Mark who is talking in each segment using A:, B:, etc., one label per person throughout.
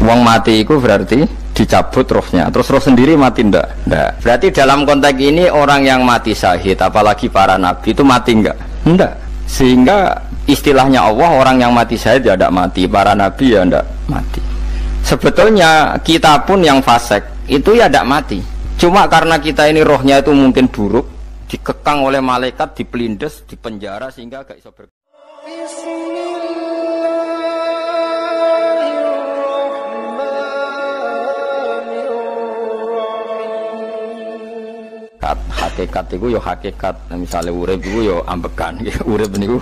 A: Wong mati itu berarti dicabut rohnya, terus roh sendiri mati ndak? Ndak. Berarti dalam konteks ini orang yang mati syahid, apalagi para nabi itu mati nggak? Ndak. Sehingga istilahnya Allah, orang yang mati syahid ya ndak mati, para nabi ya ndak mati. Sebetulnya kita pun yang fasik itu ya ndak mati. Cuma karena kita ini rohnya itu mungkin buruk, dikekang oleh malaikat, dipelindes, dipenjara sehingga gak bisa hakikat itu ya hakikat. Misalnya urip itu ya ambekan, urip niku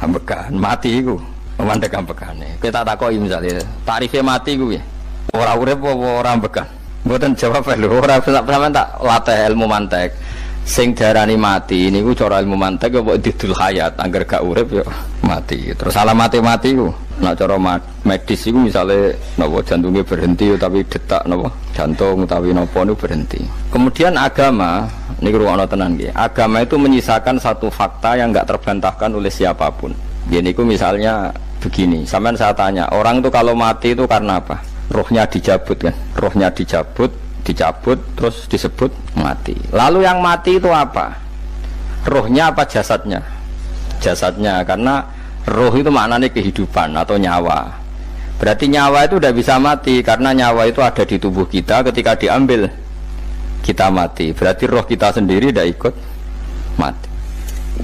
A: ambekan, mati itu mandek ambekane. Kita takoki misalnya tarifnya mati ku ya ora urip apa ora ambekan, mboten jawab lho, ora sampeyan tak latih ilmu mantek. Sing darani mati niku cara ilmu mantek kok didul hayat, angger gak urip ya mati. Terus alamat mati ku nek cara medis iku misale napa jantungnya berhenti tapi detak napa jantung utawi napa niku berhenti. Kemudian agama niku ruwono tenan nggih. Agama itu menyisakan satu fakta yang enggak terbantahkan oleh siapapun. Nggih niku misalnya begini, sampean saya tanya, orang itu kalau mati itu karena apa? Rohnya dicabut kan? Rohnya dicabut terus disebut mati. Lalu yang mati itu apa? Rohnya apa jasadnya? Jasadnya, karena roh itu maknanya kehidupan atau nyawa. Berarti nyawa itu udah bisa mati karena nyawa itu ada di tubuh kita, ketika diambil kita mati. Berarti roh kita sendiri udah ikut mati.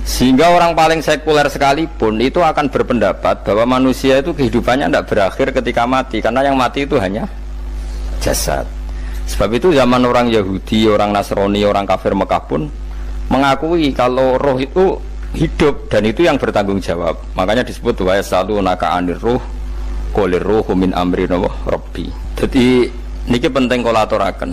A: Sehingga orang paling sekuler sekalipun itu akan berpendapat bahwa manusia itu kehidupannya tidak berakhir ketika mati, karena yang mati itu hanya jasad. Sebab itu zaman orang Yahudi, orang Nasrani, orang kafir Mekah pun mengakui kalau roh itu hidup dan itu yang bertanggung jawab. Makanya disebut wa yasalunaka anir ruh qul ruhu min amri rabbi. Jadi niki penting kula aturaken.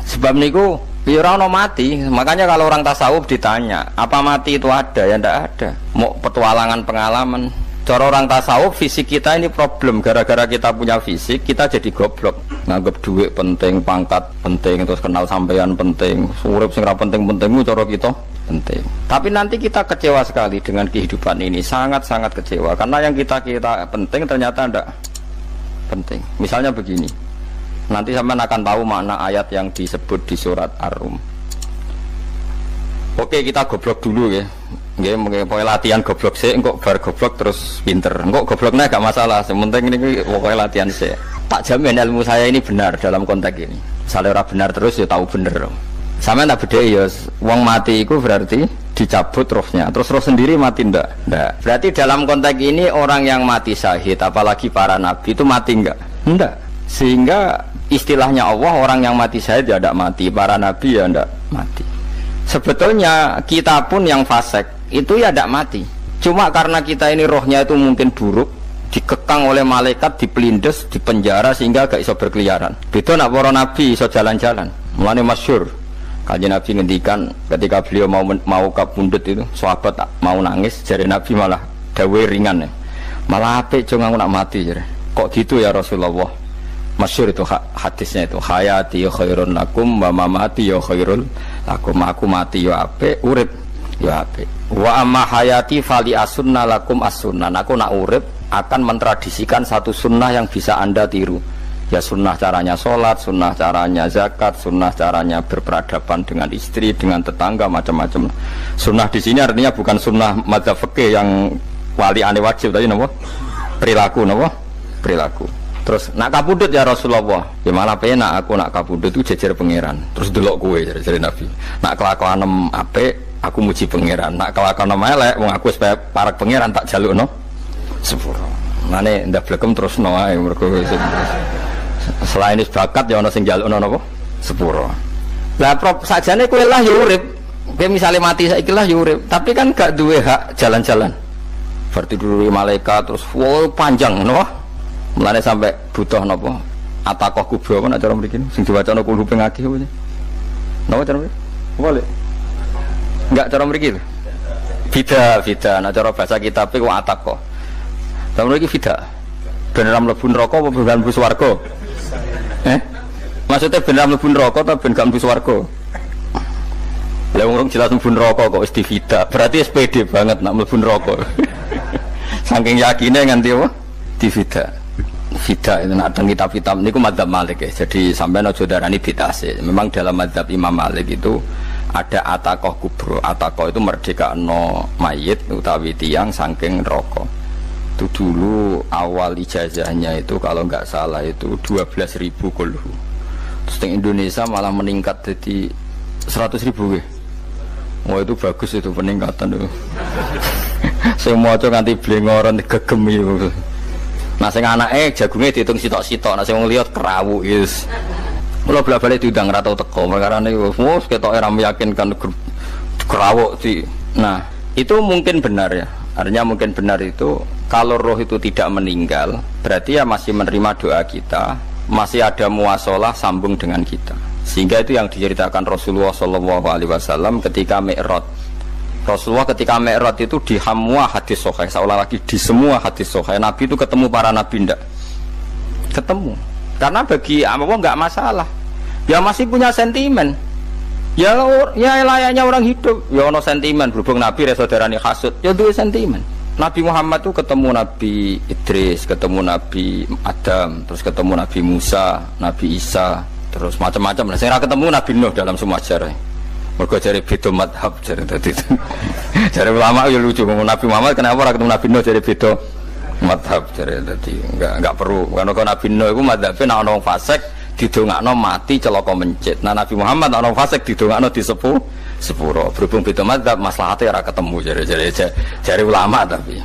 A: Sebab niku ya ora ono mati. Makanya kalau orang tasawuf ditanya, apa mati itu ada? Ya ndak ada. Mau petualangan pengalaman. Cara orang tasawuf, fisik kita ini problem. Gara-gara kita punya fisik, kita jadi goblok. Nganggep duit penting, pangkat penting, terus kenal sampean penting, urip sing ra penting-pentingmu cara kita penting. Tapi nanti kita kecewa sekali dengan kehidupan ini, sangat-sangat kecewa. Karena yang kita penting ternyata ndak penting. Misalnya begini, nanti sampean akan tahu makna ayat yang disebut di surat Ar-Rum. Oke, kita goblok dulu ya. Nggih, pokoke latihan goblok sik, engko bar goblok terus pinter. Engko gobloknya gak masalah, sementing ini pokoke latihan sik. Tak jamin ilmu saya ini benar dalam konteks ini. Misalnya ora benar terus ya tahu bener. Sampeyan tak bedheki ya, wong mati itu berarti dicabut rohnya, terus roh sendiri mati ndak? Ndak. Berarti dalam konteks ini orang yang mati syahid, apalagi para nabi itu mati enggak? Ndak. Sehingga istilahnya Allah, orang yang mati syahid ya ndak mati, para nabi ya ndak mati. Sebetulnya kita pun yang fasik itu ya tidak mati. Cuma karena kita ini rohnya itu mungkin buruk, dikekang oleh malaikat, dipelindes, dipenjara sehingga gak bisa berkeliaran. Beda nak para nabi iso jalan-jalan. Mulane masyhur Kanjeng Nabi ngendikan ketika beliau mau kabundut itu, sahabat mau nangis, jare Nabi malah dawe ringan ya. Malah apik jong aku nak mati jare. Kok gitu ya Rasulullah? Masyhur itu hadisnya itu, hayati ya khairun lakum wa mamati ya khairul lakum. Aku mati ya apik, urip ya apik. Wa amma hayati fali asunna lakum as-sunnah. Aku nak urip akan mentradisikan satu sunnah yang bisa Anda tiru. Ya sunnah caranya sholat, sunnah caranya zakat, sunnah caranya berperadaban dengan istri, dengan tetangga, macam-macam. Sunnah di sini artinya bukan sunnah madzhab fikih yang wali ane wajib tadi, napa? Perilaku, napa? Perilaku. Terus nak kabudut ya Rasulullah, ya malah penak aku nak kabudut itu jejer pangeran. Terus delok kowe jare Nabi. Nak kelakuan apik aku muji pangeran, nak kelakuan elek wong aku supaya parak pangeran tak jalukno sepuro. Mane ndak blekem terusno ae mergo selain bakat ya ana sing jalukno napa sepuro. Lah sajane kowe lah ya urip. Kowe misale mati saiki lah ya urip, tapi kan gak duwe hak jalan-jalan. Berarti dulu malaikat terus panjang napa? Mulane sampai butuh napa? Atakoh kubro apa nak cara mriki sing diwacana kulo pengakeh apa? Napa cara mriki? Boleh. Enggak cara mriki lho. Bida, nak cara bahasa kitab iku atakoh. Cara mriki bida. Ben ora mlebu neraka apa ben mlebu swarga? Maksudnya ben ora mlebu neraka ta ben gak mlebu swarga? Lah wong jelas mlebu neraka kok wis divida. Berarti SPD banget nak mlebu neraka. Saking yakine nganti apa? Divida. Fida itu nak teng kitab-kitab niku madzhab Malik ya. Jadi sampean aja darani bid'ah sih. Memang dalam madzhab Imam Malik itu ada atakoh kubro. Atakoh itu merdekakno mayit utawi tiyang saking neraka. Itu dulu awal ijazahnya itu kalau nggak salah itu 12.000 kulhu. Terus di Indonesia malah meningkat jadi 100.000 ya. Wah itu bagus itu peningkatan itu. Semua itu nganti blengoran gegem itu. Nah sing anake jagunge diitung sitok-sitok, nah sing wong liya kerawu wis. Mula bolak-balik diundang ra tau teko, perkarane wis ketoke ra meyakinkan kerawuk di. Nah, itu mungkin benar ya. Artinya mungkin benar itu kalau roh itu tidak meninggal, berarti ya masih menerima doa kita, masih ada muasalah sambung dengan kita. Sehingga itu yang diceritakan Rasulullah SAW ketika Mi'raj. Rasulullah ketika Mi'raj itu di semua hadis sahih, seolah lagi di semua hadis sahih Nabi itu ketemu para nabi ndak? Ketemu. Karena bagi Allah nggak masalah. Ya masih punya sentimen. Ya layaknya orang hidup. Ya ono sentimen berhubung Nabi saudarane hasud. Ya duwe sentimen. Nabi Muhammad itu ketemu Nabi Idris, ketemu Nabi Adam, terus ketemu Nabi Musa, Nabi Isa, terus macam-macam. Nah, saya ketemu Nabi Nuh dalam semua sejarah. Mergo jare beda madhab jare tadi. Jare ulama ya lucu ngomong Nabi Muhammad kenapa ora ketemu Nabi Nuh jare beda madhab jare tadi. Enggak perlu. Karena Nabi Nuh iku madhabe nek ana wong fasik didongakno mati celaka mencit. Nah Nabi Muhammad ana wong fasik didongakno sepuro. Berhubung beda madhab maslahate ora ketemu jare ulama tapi.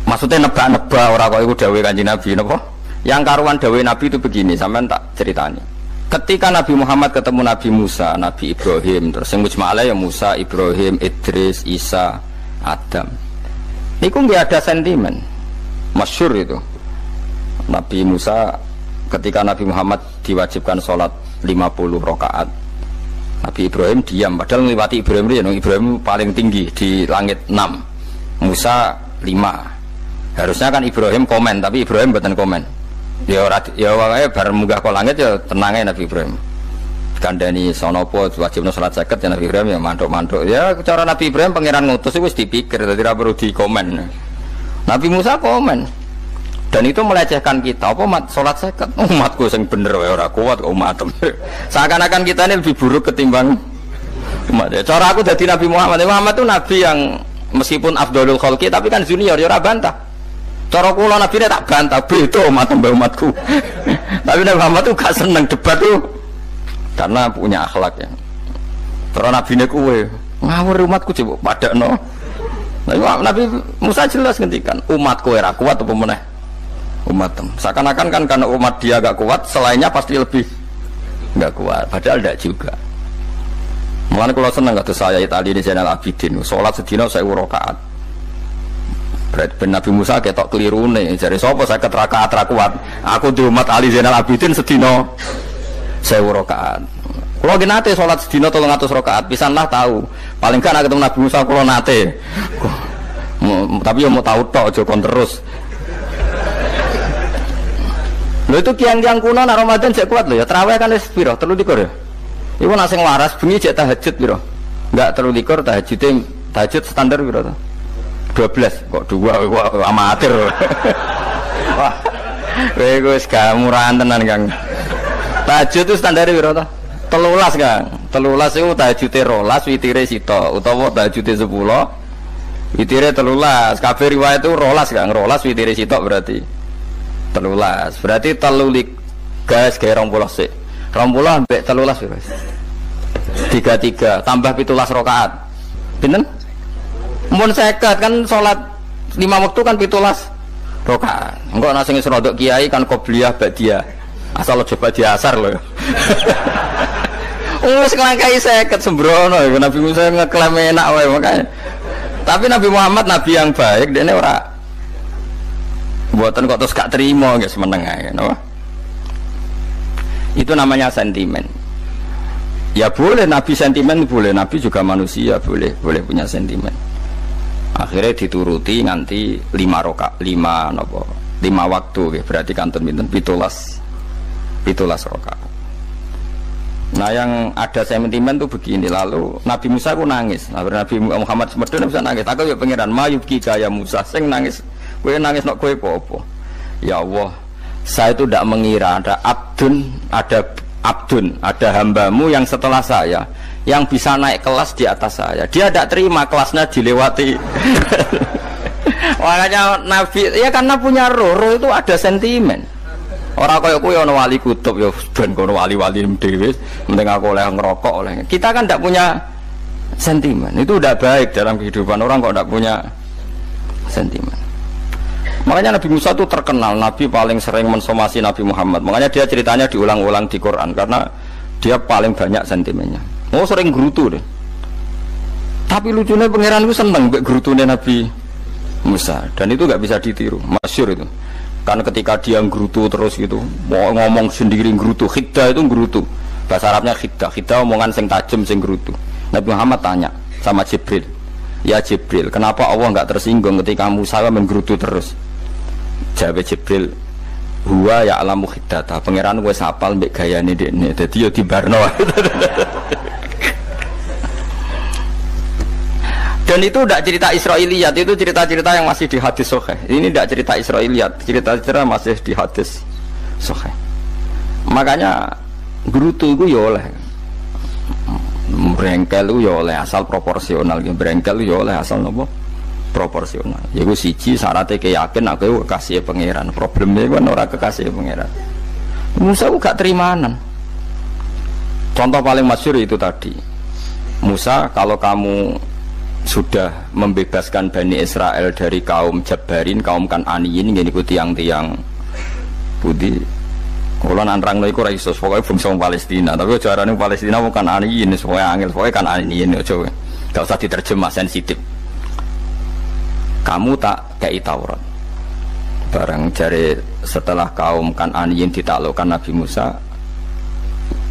A: Maksudnya nebak-nebak ora kok iku dawuhe Kanjeng Nabi napa? Yang karuan dawuhe Nabi itu begini, sampean tak ceritani. Ketika Nabi Muhammad ketemu Nabi Musa, Nabi Ibrahim, terus yang mujma'alah ya Musa, Ibrahim, Idris, Isa, Adam. Ini nggak ada sentimen, masyhur itu. Nabi Musa ketika Nabi Muhammad diwajibkan sholat 50 rakaat, Nabi Ibrahim diam, padahal melewati Ibrahim itu, Ibrahim paling tinggi di langit 6, Musa 5. Harusnya kan Ibrahim komen, tapi Ibrahim bukan komen. Ya wae bar munggah ke langit ya tenangnya Nabi Ibrahim. Kandhani sonopo wajibna salat 50 ya Nabi Ibrahim ya mantuk-mantuk. Ya cara Nabi Ibrahim pangeran ngutus wis dipikir dadi ora perlu dikomen. Nabi Musa komen. Dan itu melecehkan kita. Apa salat 50? Umatku sing bener wae ora kuat kok umatem. Seakan-akan kita ini lebih buruk ketimbang umat. Ya, cara aku dadi Nabi Muhammad. Muhammad itu nabi yang meskipun afdhalul khalqi tapi kan junior ya ora bantah. Cara kula Nabi tak bantah beda umatku. Tapi Nabi Muhammad tuh gak seneng debat tuh karena punya akhlak ya. Terus Nabi ini kuwe ngawur umatku coba padakno. Nabi Musa jelas ngendikan umatku ora kuat apa meneh umatem. Seakan-akan kan karena umat dia gak kuat, selainnya pasti lebih gak kuat. Padahal tidak juga. Mulane kula seneng kados saya Itali di Zainal Abidin, salat sedina 1000 rakaat. Ben Nabi Musa ketok kelirune jare sapa 50 rakaat ra kuat. Aku di umat Ali Zainal Abidin sedina 1000 rakaat. Kula ki nate salat sedina 300 rakaat, pisanlah tahu. Paling kan ketemu Nabi Musa kula nate. Tapi yo mau tahu tok aja kon terus. Lho itu kiang-kiang kuno nek Ramadan jek kuat lho ya. Tarawih kan wis piro? 23 ya. Iku nek sing waras bengi jek tahajud piro? Enggak 23 tahajud standar piro to? 12 kok 2 amatir. Wah. Kowe wis gak murahan tenan, Kang. Tahajud itu standar piro to? 13, Kang. 13 iku tahajude 12, witire sita utawa tahajude 10. Witire 13. Kabeh riwayat itu 12, Kang. 12 witire sita berarti 13. Berarti 3 gas gawe 20 sik. 20 ambek 13 piro? 33 tambah 17 rakaat. Pinten? Mun 50 kan salat 5 waktu kan 17 rakaat. Engko ana sing rodok kiai kan qobliyah ba'diyah. Asal coba diasar lho. Wis nglangkai 50 sembrono Nabi Musa ngeklaim enak wae makanya. Tapi Nabi Muhammad nabi yang baik dene ora mboten kok terus gak terima nggih semeneng ae napa. Itu namanya sentimen. Ya boleh Nabi sentimen boleh, Nabi juga manusia boleh punya sentimen. Akhirnya dituruti nganti 5 waktu okay. Berarti kantun pinten 17 rakaat. Nah yang ada sentimen tuh begini. Lalu Nabi Musa ku nangis. Nabi Muhammad semedon bisa nangis. Aku ya pengiran mayub kika ya Musa sing nangis. Kowe nangis nok kowe apa? Ya Allah, saya itu tidak mengira ada abdun, ada hambamu yang setelah saya yang bisa naik kelas di atas saya. Dia tidak terima kelasnya dilewati. Makanya Nabi, ya karena punya roh itu ada sentimen. Orang kaya kowe ana wali kutub ya ben kono wali-wali dhewe, penting aku oleh ngerokok oleh. Kita kan tidak punya sentimen. Itu udah baik dalam kehidupan orang kok tidak punya sentimen. Makanya Nabi Musa itu terkenal, Nabi paling sering mensomasi Nabi Muhammad. Makanya dia ceritanya diulang-ulang di Quran karena dia paling banyak sentimennya. Oh sering gerutu deh. Tapi lucunya pangeran itu seneng mbek gerutune Nabi Musa dan itu nggak bisa ditiru, masyhur itu. Karena ketika dia gerutu terus gitu, mau ngomong sendiri gerutu, khidda itu gerutu. Bahasa Arabnya khidda omongan sing tajem sing gerutu. Nabi Muhammad tanya sama Jibril, ya Jibril, kenapa Allah nggak tersinggung ketika Musa menggerutu terus? Jawab Jibril, huwa ya alamu khiddata, pangeran wis hafal mbek gayane dekne, dadi yo dibarno. Dan itu tidak cerita Israiliyat, itu cerita-cerita yang masih di hadis sahih. Ini tidak cerita Israiliyat, cerita-cerita masih di hadis sahih. Makanya gerutu itu ya oleh brengkel itu ya oleh asal proporsional, brengkel itu ya oleh asal nopo proporsional. Yaiku siji syaratnya keyakin aku kekasih pangeran. Problemnya kan orang kekasih pangeran. Musa itu gak terimanan. Contoh paling masyhur itu tadi. Musa, kalau kamu sudah membebaskan Bani Israel dari kaum Jabbarin, kaum Kan'aniyin, ini ku tiang-tiang putih. Kalau nantrang iku ora iso, pokoke bangsa Palestina, tapi carane Palestina bukan Kan'aniyin, semuanya angel, pokoke Kan'aniyin aja. Gak usah diterjemah sensitif. Kamu tak kei Taurat. Barang jare setelah kaum Kan'aniyin ditaklukkan Nabi Musa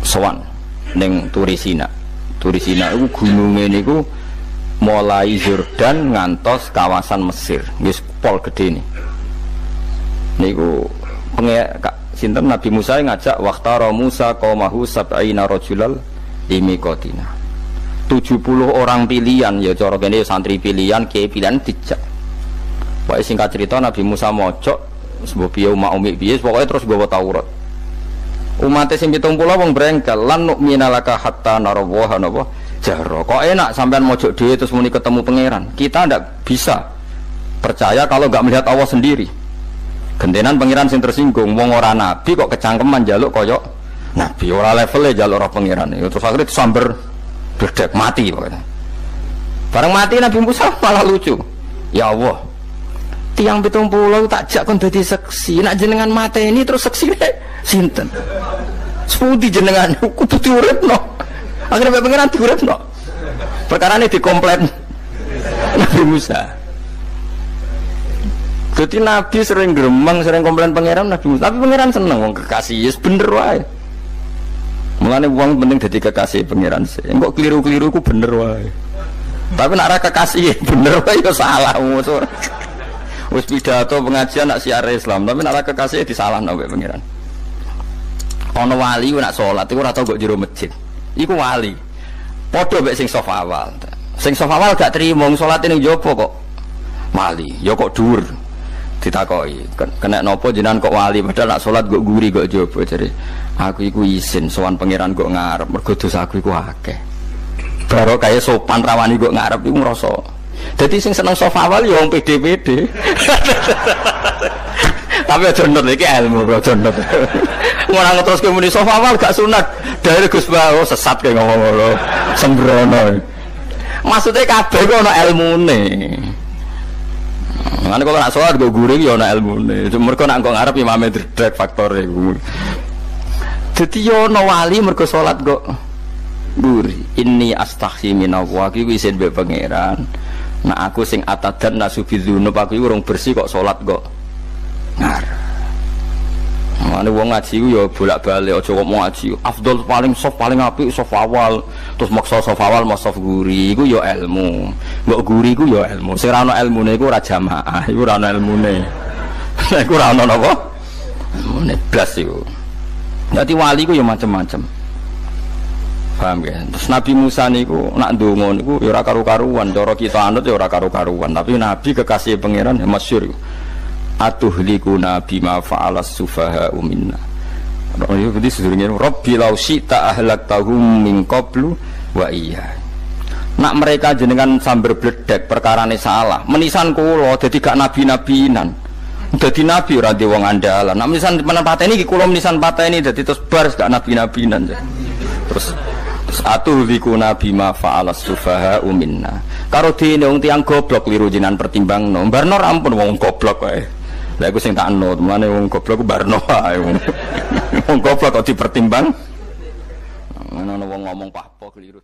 A: sowan ning Turisina. Turisina iku gununge niku mulai Yordan ngantos kawasan Mesir, wis pol gede nih. Niku sinten Nabi Musa ngajak waqtara Musa qaumahu sab'ina rajulal limiqatina. 70 orang pilihan ya cara kene santri pilihan, kiai pilihan dijak. Pokoke singkat cerita Nabi Musa mojok sebab piye umi piye pokoke terus gawa Taurat. Umate sing 70 wong brengkel lan nu'minalaka hatta narawaha napa jahra. Kok enak sampean mojok dhewe terus muni ketemu pangeran. Kita ndak bisa percaya kalau nggak melihat Allah sendiri. Gentenan pangeran sing tersinggung, wong ora nabi kok kecangkeman njaluk koyok nabi, ora levele njaluk ora pangeran. Terus akhirnya disamber bledek mati pokoknya. Bareng mati Nabi Musa malah lucu. Ya Allah, tiang 70 tak jak kon dadi seksi, nak jenengan mateni terus seksine sinten? Sepudi jenengan kudu diuripno. Akhirnya pangeran diuripno. Perkarane dikomplain Nabi Musa. Jadi Nabi sering gremeng, sering komplain pangeran Nabi Musa. Tapi pangeran seneng wong kekasih, yes bener wae. Mulane wong penting dadi kekasih pangeran sih. Engko keliru-keliru ku bener wae. Tapi nek ora kekasih bener wae ya salah musuh. Wis pidato pengajian nak siar Islam, tapi nek ora kekasih disalahno mbek pangeran. Ana wali ku nak salat iku ora tau kok jero masjid. Iku wali. Padha mbek sing saf awal. Sing saf awal gak trimo salat ning jopo kok. Wali, ya kok dhuwur. Ditakoki, kena nopo jenengan kok wali padahal nak salat kok guri kok jopo jare. Aku iku isin sowan pangeran kok ngarep mergo dosa aku iku akeh. Baro kaya sopan rawani kok ngarep iku ngrasa. Dadi sing seneng saf awal ya wong pede-pede. Tapi aja nut iki ilmu bro, aja nut. Ora ngeteruske muni saf awal gak sunat. Dari Gus Bawo sesat kaya ngomong ngono. Sembrono. Maksudnya kabeh kok ana ilmune. Kan kalau nak sholat gue guring ya ana ilmune. Mergo nak kok ngarep imame dredeg faktore iku. Dadi yo ana wali mergo sholat kok guri. Inni astaghfi minallah iki isin mbek pangeran. Nak aku sing atadan nasubidzunub aku iku urung bersih kok sholat kok ngarep. Mane wong ngaji ku ya bolak-balik aja kok mau ngaji. Afdol paling soft paling apik soft awal, terus maksa soft awal mau soft guri iku ya ilmu. Mbok guri ku ya ilmu. Sing ora ana ilmune iku ora jamaah, iku ora ana ilmune. Iku ora ana napa? Ilmune blas iku. Dadi wali ku ya macam-macam. Paham ya? Terus Nabi Musa niku nak ndonga niku ya ora karu-karuan, cara kita anut ya ora karu-karuan, tapi Nabi kekasih pangeran ya masyhur. atuhlikuna bima fa'alas sufaha'u minna. Oh iya berarti sedurunge Rabbi law syi'ta ahlaktahum min qablu wa iya. Nak mereka jenengan sambar bledek perkarane salah, menisan kula dadi gak nabi-nabinan. Dadi nabi ora di wong andalan. Nak menisan pateni iki kula menisan pateni dadi terus bar gak nabi-nabinan. Terus atuhlikuna bima fa'alas sufaha'u minna. Karo dene wong tiyang goblok liru jenengan pertimbangno. Barno ampun wong goblok wae. Lah iku sing tak anut, mulane wong goblok ku barno ae wong. Wong goblok kok dipertimbang. Ana wong ngomong pahpo keliru.